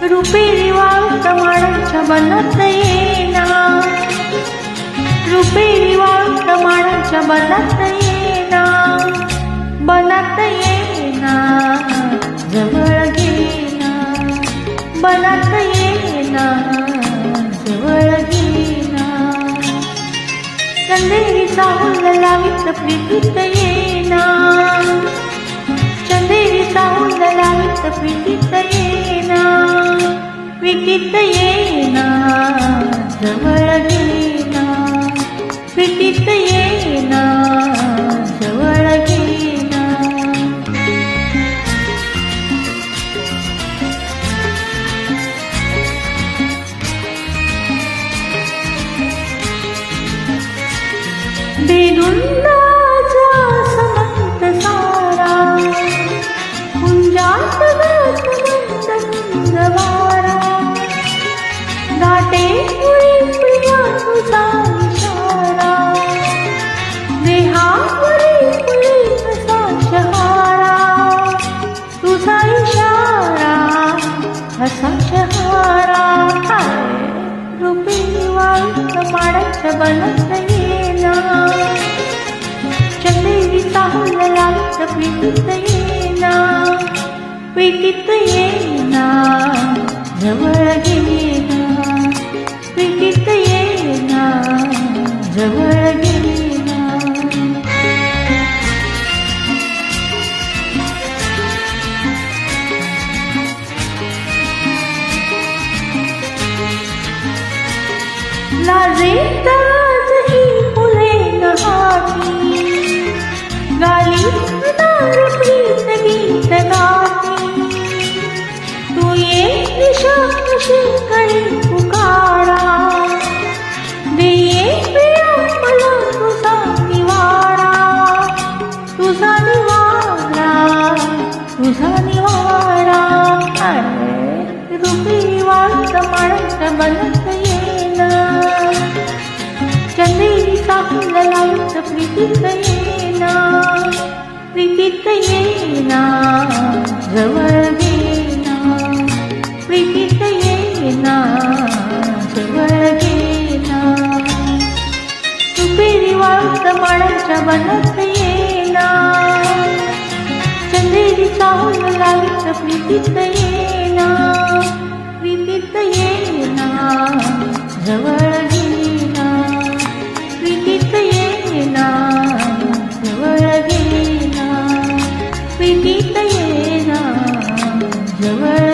रुपेरी वाळूत माडांच्या बनात येना, रुपेरी वाळूत माडांच्या बनात येना, बनात येना, जवळ घेना, बनात येना, जवळ घेना. चंदेरीचा हुल्ल लावीत प्रीतीत येना, चंदेरीचा हुल्ल लावीत प्रीतीत येना, प्रीतीत येना, जवळ घेना, प्रीतीत येना, जवळ घेना. बेधुंदाचा समंत सारा, कुंजात गात मंद वारा, दाटे उडी प्रिया तुझा इशारा, देहावरी फुले असा शहारा, तुझा इशारा असा शहारा. रुपेरी वाळूत माडांच्या बनात येना, चंदेरीचा हुल्ल लावीत प्रीतीत येना, प्रीतीत येना, जवळ घेना, प्रीतीत येना, जवळ घेना. लाजेत ही फुले नहाती, गालीत नार प्रीत गीत गाती, तू ये दिशा कशी करी पुकारा, दे ये प्रिया मला तुझा निवारा, तुझा निवारा, तुझा निवारा. रुपेरी वाळूत माडांच्या बनात येना, चंदेरीचा हुल्ल लावीत प्रीतीत येना, प्रीतीत येना, जवळ घेना, प्रीतीत येना, जवळ घेना. रुपेरी वाळूत माडांच्या बनात येना, चंदेरीचा हुल्ल लावीत प्रीतीत येना, प्रीतीत येना, जवळ घेना, प्रीतीत येना, जवळ घेना, प्रीतीत येना, जवळ